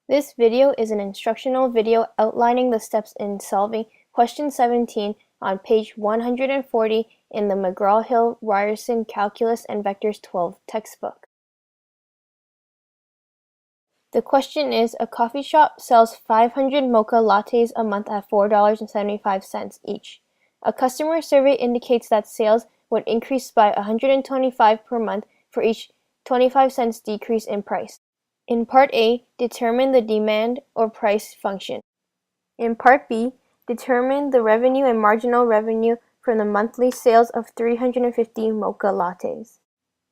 This video is an instructional video outlining the steps in solving question 17 on page 140 in the McGraw-Hill-Ryerson Calculus and Vectors 12 textbook. The question is, a coffee shop sells 500 mocha lattes a month at $4.75 each. A customer survey indicates that sales would increase by 125 per month for each 25 cents decrease in price. In Part A, determine the demand or price function. In Part B, determine the revenue and marginal revenue from the monthly sales of 350 mocha lattes.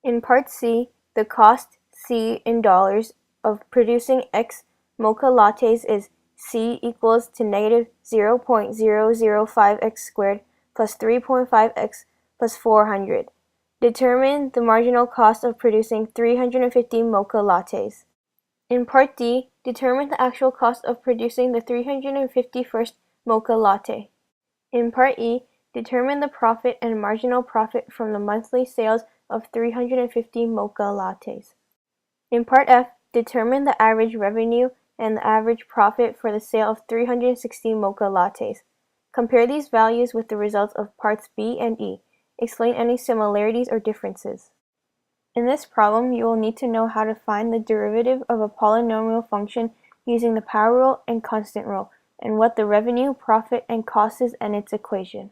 In Part C, the cost, C in dollars, of producing X mocha lattes is C equals to negative 0.005x squared plus 3.5x plus 400. Determine the marginal cost of producing 350 mocha lattes. In Part D, determine the actual cost of producing the 351st mocha latte. In Part E, determine the profit and marginal profit from the monthly sales of 350 mocha lattes. In Part F, determine the average revenue and the average profit for the sale of 360 mocha lattes. Compare these values with the results of Parts B and E. Explain any similarities or differences. In this problem, you will need to know how to find the derivative of a polynomial function using the power rule and constant rule, and what the revenue, profit, and cost is and its equation.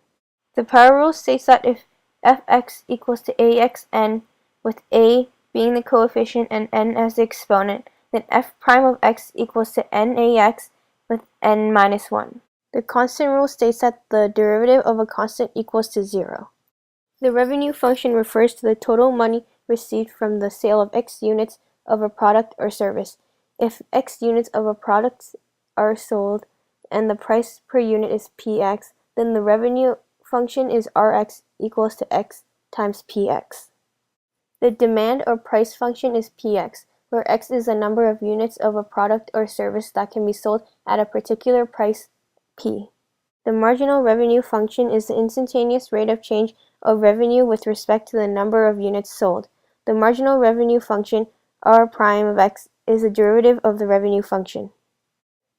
The power rule states that if fx equals to axn, with a being the coefficient and n as the exponent, then f prime of x equals to nax with n minus 1. The constant rule states that the derivative of a constant equals to 0. The revenue function refers to the total money received from the sale of x units of a product or service. If x units of a product are sold and the price per unit is px, then the revenue function is rx equals to x times px. The demand or price function is px, where x is the number of units of a product or service that can be sold at a particular price p. The marginal revenue function is the instantaneous rate of change of revenue with respect to the number of units sold. The marginal revenue function, r prime of x, is the derivative of the revenue function.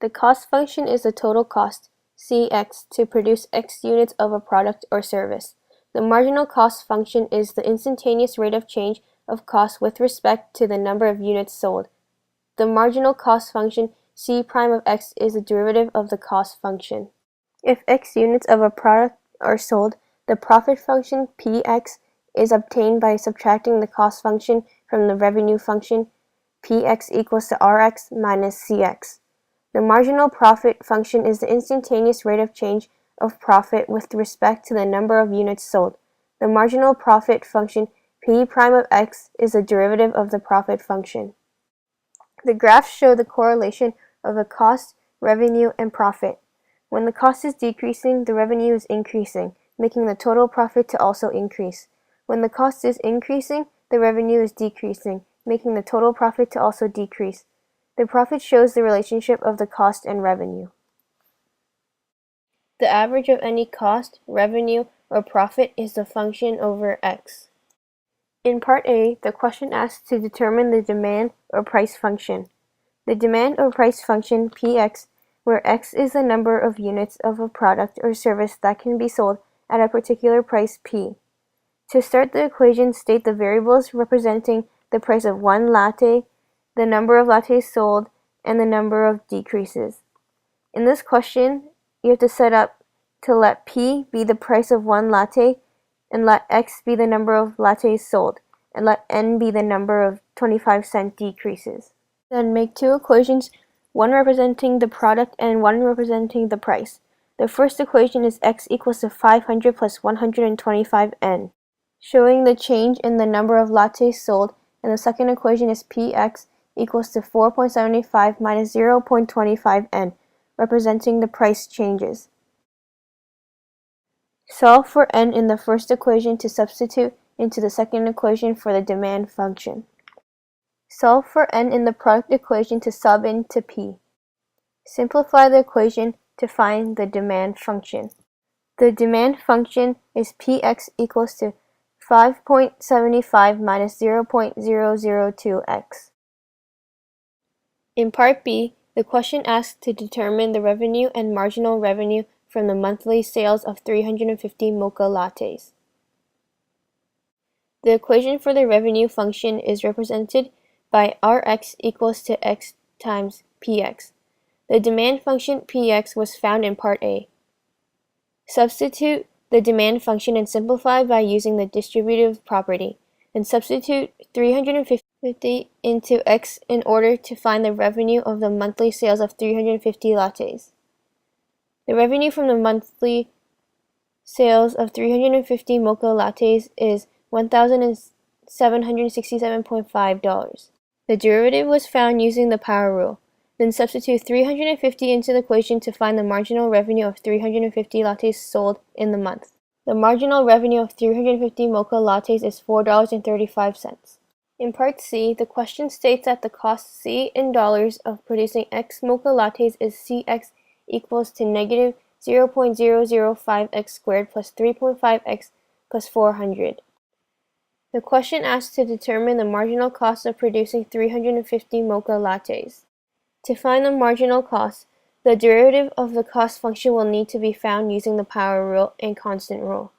The cost function is the total cost, cx, to produce x units of a product or service. The marginal cost function is the instantaneous rate of change of cost with respect to the number of units sold. The marginal cost function, c prime of x, is the derivative of the cost function. If x units of a product are sold, the profit function, px, is obtained by subtracting the cost function from the revenue function, px equals to rx minus cx. The marginal profit function is the instantaneous rate of change of profit with respect to the number of units sold. The marginal profit function, p prime of x, is the derivative of the profit function. The graphs show the correlation of the cost, revenue, and profit. When the cost is decreasing, the revenue is increasing, making the total profit to also increase. When the cost is increasing, the revenue is decreasing, making the total profit to also decrease. The profit shows the relationship of the cost and revenue. The average of any cost, revenue, or profit is the function over x. In Part A, the question asks to determine the demand or price function. The demand or price function, px, where x is the number of units of a product or service that can be sold at a particular price p. To start the equation, state the variables representing the price of one latte, the number of lattes sold, and the number of decreases. In this question, you have to set up to let p be the price of one latte, and let x be the number of lattes sold, and let n be the number of 25-cent decreases. Then make two equations, one representing the product and one representing the price. The first equation is x equals to 500 plus 125n, showing the change in the number of lattes sold, and the second equation is px equals to 4.75 minus 0.25n, representing the price changes. Solve for n in the first equation to substitute into the second equation for the demand function. Solve for n in the product equation to sub in to p. Simplify the equation to find the demand function. The demand function is px equals to 5.75 minus 0.002x. In Part B, The question asks to determine the revenue and marginal revenue from the monthly sales of 350 mocha lattes. The equation for the revenue function is represented by Rx equals to x times Px. The demand function Px was found in Part A. Substitute the demand function and simplify by using the distributive property. Then substitute 350 into x in order to find the revenue of the monthly sales of 350 lattes. The revenue from the monthly sales of 350 mocha lattes is $1,767.5. The derivative was found using the power rule. Then substitute 350 into the equation to find the marginal revenue of 350 lattes sold in the month. The marginal revenue of 350 mocha lattes is $4.35. In Part C, the question states that the cost C in dollars of producing X mocha lattes is Cx equals to negative 0.005x squared plus 3.5x plus 400. The question asks to determine the marginal cost of producing 350 mocha lattes. To find the marginal cost, the derivative of the cost function will need to be found using the power rule and constant rule.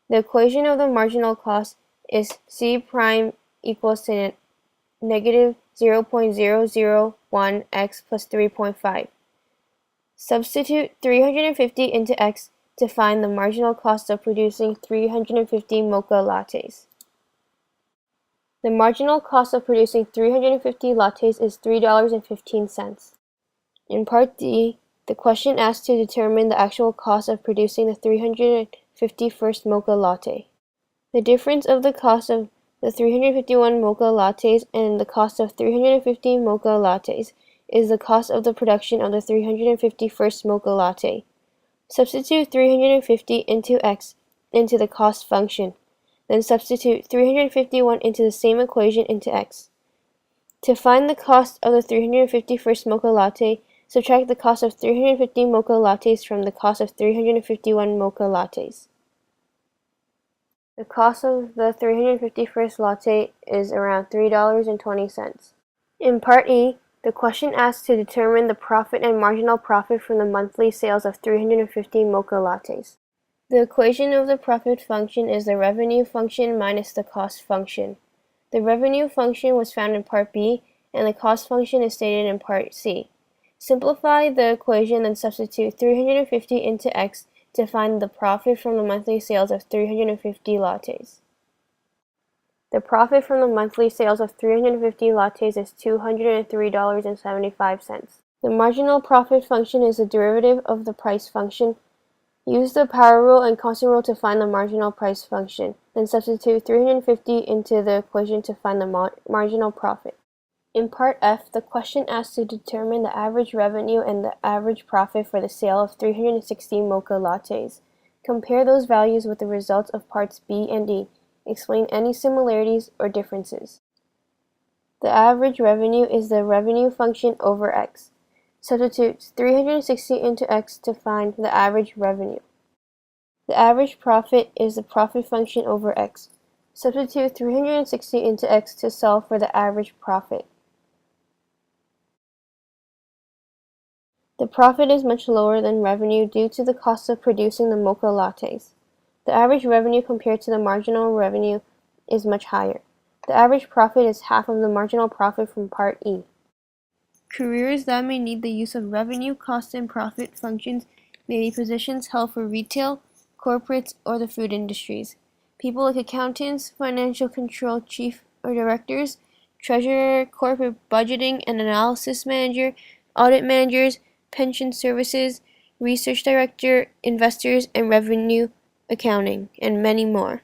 The equation of the marginal cost is C prime equals to negative 0.001x plus 3.5. Substitute 350 into x to find the marginal cost of producing 350 mocha lattes. The marginal cost of producing 350 lattes is $3.15. In Part D, the question asks to determine the actual cost of producing the 351st mocha latte. The difference of the cost of the 351 mocha lattes and the cost of 350 mocha lattes is the cost of the production of the 351st mocha latte. Substitute 350 into x into the cost function. Then substitute 351 into the same equation into x. To find the cost of the 351st mocha latte, subtract the cost of 350 mocha lattes from the cost of 351 mocha lattes. The cost of the 351st latte is around $3.20. In Part E, the question asks to determine the profit and marginal profit from the monthly sales of 350 mocha lattes. The equation of the profit function is the revenue function minus the cost function. The revenue function was found in Part B, and the cost function is stated in Part C. Simplify the equation and substitute 350 into x to find the profit from the monthly sales of 350 lattes. The profit from the monthly sales of 350 lattes is $203.75. The marginal profit function is the derivative of the price function. Use the power rule and constant rule to find the marginal price function. Then substitute 350 into the equation to find the marginal profit. In Part F, the question asks to determine the average revenue and the average profit for the sale of 360 mocha lattes. Compare those values with the results of Parts B and D. Explain any similarities or differences. The average revenue is the revenue function over x. Substitute 360 into x to find the average revenue. The average profit is the profit function over x. Substitute 360 into x to solve for the average profit. The profit is much lower than revenue due to the cost of producing the mocha lattes. The average revenue compared to the marginal revenue is much higher. The average profit is half of the marginal profit from Part E. Careers that may need the use of revenue, cost, and profit functions may be positions held for retail, corporates, or the food industries. People like accountants, financial control chief or directors, treasurer, corporate budgeting and analysis manager, audit managers, pension services, research director, investors, and revenue accounting, and many more.